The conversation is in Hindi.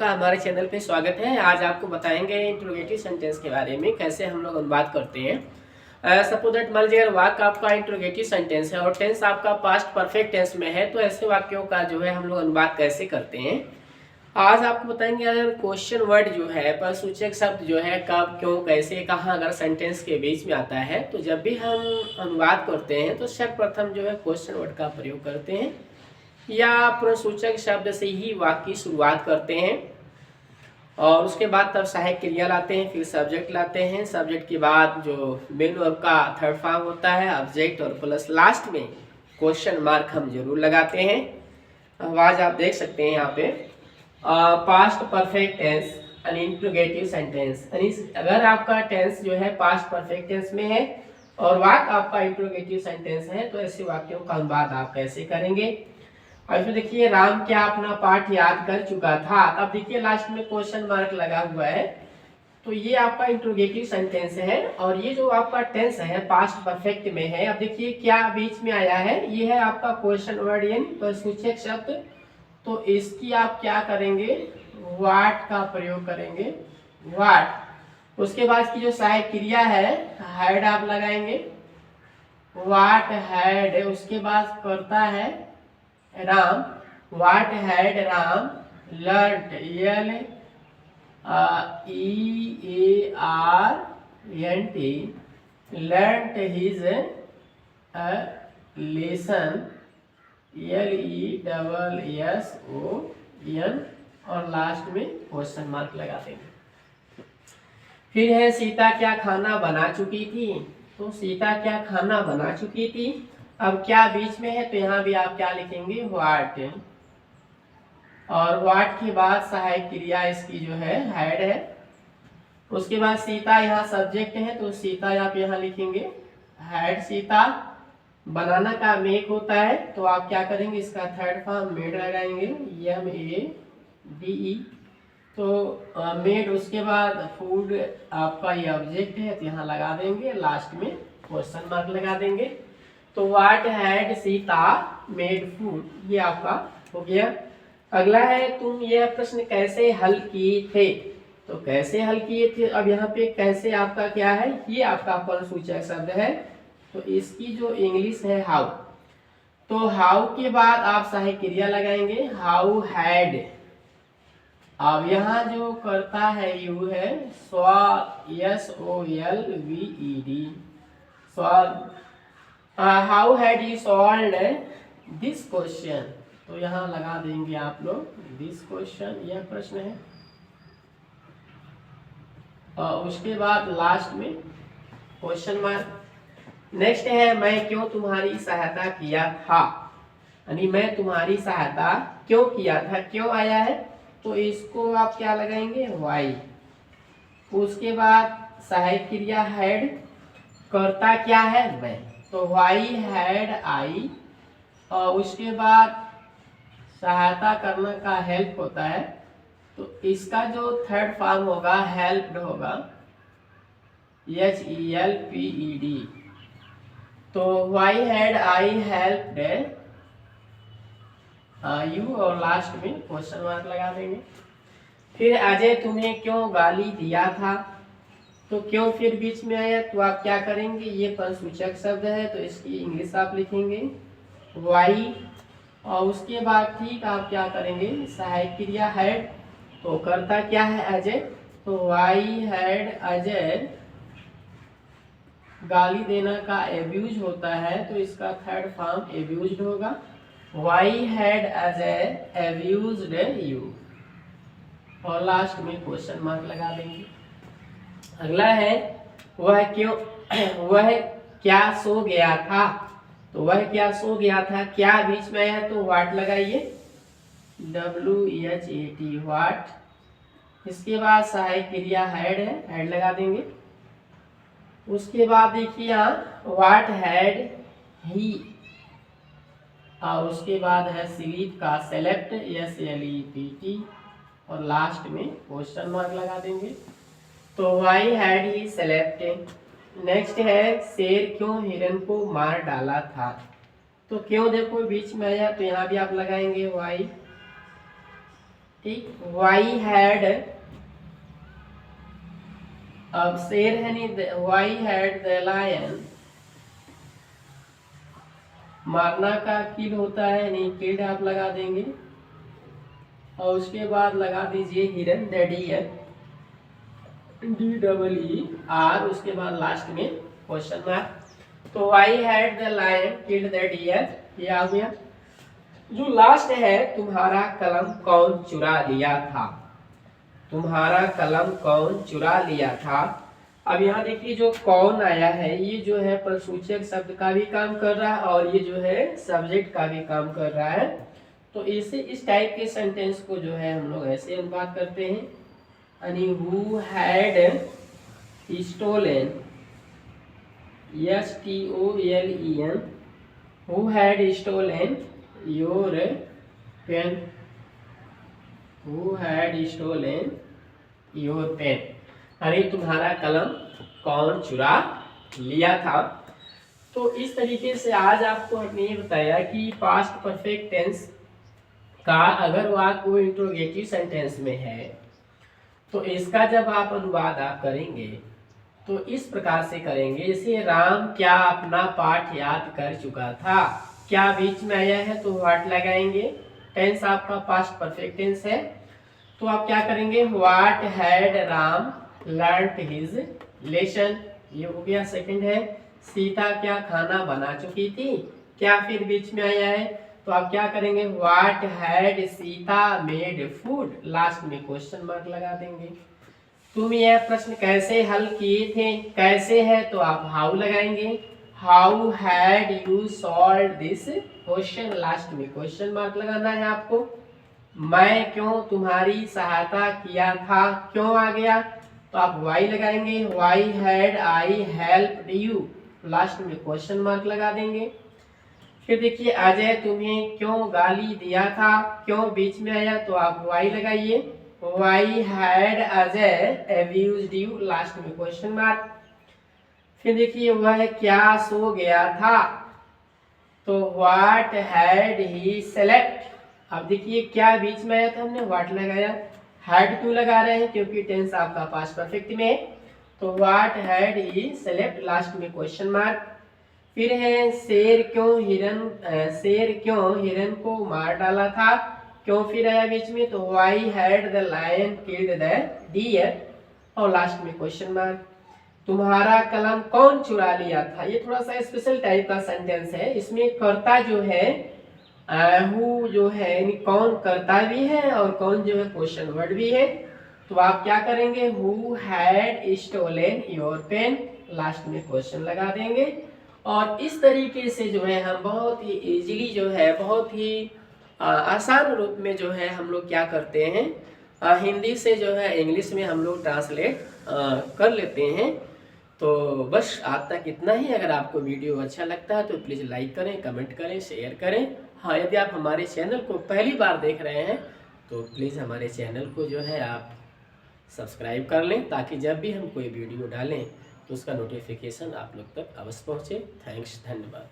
का हमारे चैनल पे स्वागत है। आज आपको बताएंगे इंट्रोगेटिव सेंटेंस के बारे में, कैसे हम लोग अनुवाद करते हैं। सपोज दैट मान लीजिए अगर वाक्य आपका इंट्रोगेटिव सेंटेंस है और टेंस आपका पास्ट परफेक्ट टेंस में है, तो ऐसे वाक्यों का जो है हम लोग अनुवाद कैसे करते हैं। आज आपको बताएंगे अगर क्वेश्चन वर्ड जो है, प्रश्नसूचक शब्द जो है कब, क्यों, कैसे, कहाँ अगर सेंटेंस के बीच में आता है, तो जब भी हम अनुवाद करते हैं तो सर्वप्रथम जो है क्वेश्चन वर्ड का प्रयोग करते हैं या प्रश्नसूचक शब्द से ही वाक्य की शुरुआत करते हैं और उसके बाद तब सहायक क्रिया लाते हैं, फिर सब्जेक्ट लाते हैं। सब्जेक्ट के बाद जो मेन वर्ब का थर्ड फॉर्म होता है ऑब्जेक्ट, और प्लस लास्ट में क्वेश्चन मार्क हम जरूर लगाते हैं। आवाज आप देख सकते हैं यहाँ पे past perfect tense and interrogative sentence. अगर आपका टेंस जो है पास्ट परफेक्ट टेंस में है और वाक्य आपका इंट्रोगेटिव सेंटेंस है, तो ऐसे वाक्यों का अनुवाद आप कैसे करेंगे। और इसमें देखिए राम क्या अपना पाठ याद कर चुका था, तब देखिए लास्ट में क्वेश्चन मार्क लगा हुआ है, तो ये आपका इंट्रोगेटिव सेंटेंस है। और ये जो आपका टेंस है पास्ट परफेक्ट में है। अब देखिए क्या बीच में आया है, ये है आपका क्वेश्चन वर्ड यानी प्रश्नसूचक शब्द। तो इसकी आप क्या करेंगे, व्हाट का प्रयोग करेंगे, व्हाट। उसके बाद की जो सहायक क्रिया है हैड आप लगाएंगे, व्हाट हैड। उसके बाद करता है Ram, what had Ram learned, LEARNT, learned his lesson, LESSON, और लास्ट में क्वेश्चन मार्क लगा देंगे। फिर है सीता क्या खाना बना चुकी थी, तो सीता क्या खाना बना चुकी थी। अब क्या बीच में है, तो यहाँ भी आप क्या लिखेंगे, व्हाट। और व्हाट के बाद सहायक क्रिया इसकी जो है हैड है। उसके बाद सीता यहाँ सब्जेक्ट है, तो सीता आप यहाँ लिखेंगे हैड सीता। बनाना का मेक होता है, तो आप क्या करेंगे, इसका थर्ड फॉर्म मेड लगाएंगे, MADE। तो मेड। उसके बाद फूड आपका ये ऑब्जेक्ट है, तो यहाँ लगा देंगे, लास्ट में क्वेश्चन मार्क लगा देंगे। तो what had Sita made food, ये आपका हो गया। अगला है तुम यह प्रश्न कैसे हल किए थे, तो कैसे हल किए थे। अब यहाँ पे कैसे आपका क्या है, ये आपका प्रश्नसूचक शब्द है, तो इसकी जो इंग्लिश है हाउ। तो हाउ के बाद आप सहायक क्रिया लगाएंगे, हाउ हैड। अब यहाँ जो करता है यू है SOLVED, solve. How had you solved this question, तो यहाँ लगा देंगे आप लोग दिस क्वेश्चन, यह प्रश्न है। और उसके बाद लास्ट में क्वेश्चन मार्क। नेक्स्ट है मैं क्यों तुम्हारी सहायता किया था, यानी मैं तुम्हारी सहायता क्यों किया था, क्यों आया है, तो इसको आप क्या लगाएंगे, वाई। उसके बाद सहायक क्रिया हैड, करता क्या है, मैं, तो वाई हैड आई। और उसके बाद सहायता करना का हेल्प होता है, तो इसका जो थर्ड फॉर्म होगा हेल्प्ड होगा, HELPED। तो why had I helped you, और लास्ट में क्वेश्चन मार्क लगा देंगे। फिर अजय तुम्हें क्यों गाली दिया था, तो क्यों फिर बीच में आया, तो आप क्या करेंगे, ये प्रश्नसूचक शब्द है, तो इसकी इंग्लिश आप लिखेंगे वाई। और उसके बाद ठीक आप क्या करेंगे, सहायक क्रिया हैड, तो करता क्या है अजय, तो वाई हैड अजय। गाली देना का एब्यूज होता है, तो इसका थर्ड फॉर्म एब्यूज्ड होगा, वाई हैड अजय एब्यूज्ड यू, और लास्ट में क्वेश्चन मार्क लगा देंगे। अगला है वह क्यों वह क्या सो गया था, तो वह क्या सो गया था, क्या बीच में आया, तो व्हाट लगाइए, WHAT व्हाट। इसके बाद सहायक क्रिया हैड है, हैड लगा देंगे। उसके बाद देखिए यहाँ व्हाट हैड ही, और उसके बाद है स्लीप का सेलेक्ट, SLEPT, और लास्ट में क्वेश्चन मार्क लगा देंगे। तो why had he select. Next है शेर क्यों हिरन को मार डाला था, तो क्यों देखो बीच में आया, तो यहाँ भी आप लगाएंगे वाई। ठीक। वाई हैड, अब शेर है नहीं, वाई हैड द लायन, मारना का किल होता है नहीं, किल्ड आप लगा देंगे। और उसके बाद लगा दीजिए हिरन, DER, उसके बाद लास्ट में क्वेश्चन मार्क। तो why had the lion killed the deer, ये आ गया। जो लास्ट है, तुम्हारा कलम कौन चुरा लिया था, तुम्हारा कलम कौन चुरा लिया था। अब यहाँ देखिए जो कौन आया है, ये जो है प्रसूचक शब्द का भी काम कर रहा है और ये जो है सब्जेक्ट का भी काम कर रहा है। तो इसे इस टाइप के सेंटेंस को जो है हम लोग ऐसे अनुवाद करते हैं, यानी who had stolen, STOLEN, who had stolen your pen, who had stolen your pen, यानी तुम्हारा कलम कौन चुरा लिया था। तो इस तरीके से आज आपको हमने ये बताया कि पास्ट परफेक्ट टेंस का अगर वाक्य वो इंट्रोगेटिव सेंटेंस में है तो इसका जब आप अनुवाद आप करेंगे तो इस प्रकार से करेंगे, जैसे राम क्या अपना पाठ याद कर चुका था, क्या बीच में आया है तो व्हाट लगाएंगे, टेंस आपका पास्ट परफेक्ट टेंस है। तो आप क्या करेंगे, what had Ram learned his lesson, ये हो गया। सेकंड है, सीता क्या खाना बना चुकी थी, क्या फिर बीच में आया है तो आप क्या करेंगे, what had Sita made food, last में क्वेश्चन मार्क लगा देंगे। तुम यह प्रश्न कैसे हल किए थे, कैसे है तो आप हाउ लगाएंगे, how had you solve this question, last में क्वेश्चन मार्क लगाना है आपको। मैं क्यों तुम्हारी सहायता किया था, क्यों आ गया तो आप वाई लगाएंगे, why had I helped you, last में क्वेश्चन मार्क लगा देंगे। फिर देखिए अजय तुम्हें क्यों गाली दिया था, क्यों बीच में आया तो आप वाई लगाइए, why had Ajay abused you, last में क्वेश्चन मार्क। फिर देखिए वह क्या सो गया था तो व्हाट हैड ही सेलेक्ट, अब देखिए क्या बीच में आया था, हमने व्हाट लगाया, हैड क्यों लगा रहे हैं क्योंकि टेंस आपका पास्ट परफेक्ट में है, तो what had he select, last में क्वेश्चन मार्क। फिर है शेर क्यों हिरन को मार डाला था, क्यों फिर आया बीच में तो why had the lion killed the deer, और लास्ट में क्वेश्चन मार्क। तुम्हारा कलम कौन चुरा लिया था, ये थोड़ा सा स्पेशल टाइप का सेंटेंस है, इसमें कर्ता जो है हु जो है यानी कौन कर्ता भी है और कौन जो है क्वेश्चन वर्ड भी है। तो आप क्या करेंगे, who had stolen your pen, last में क्वेश्चन लगा देंगे। और इस तरीके से जो है हम बहुत ही इजीली जो है बहुत ही आसान रूप में जो है हम लोग क्या करते हैं, हिंदी से जो है इंग्लिश में हम लोग ट्रांसलेट कर लेते हैं। तो बस आज तक इतना ही। अगर आपको वीडियो अच्छा लगता है तो प्लीज़ लाइक करें, कमेंट करें, शेयर करें। हाँ, यदि आप हमारे चैनल को पहली बार देख रहे हैं तो प्लीज़ हमारे चैनल को जो है आप सब्सक्राइब कर लें, ताकि जब भी हम कोई वीडियो डालें तो उसका नोटिफिकेशन आप लोग तक अवश्य पहुँचे। थैंक्स, धन्यवाद।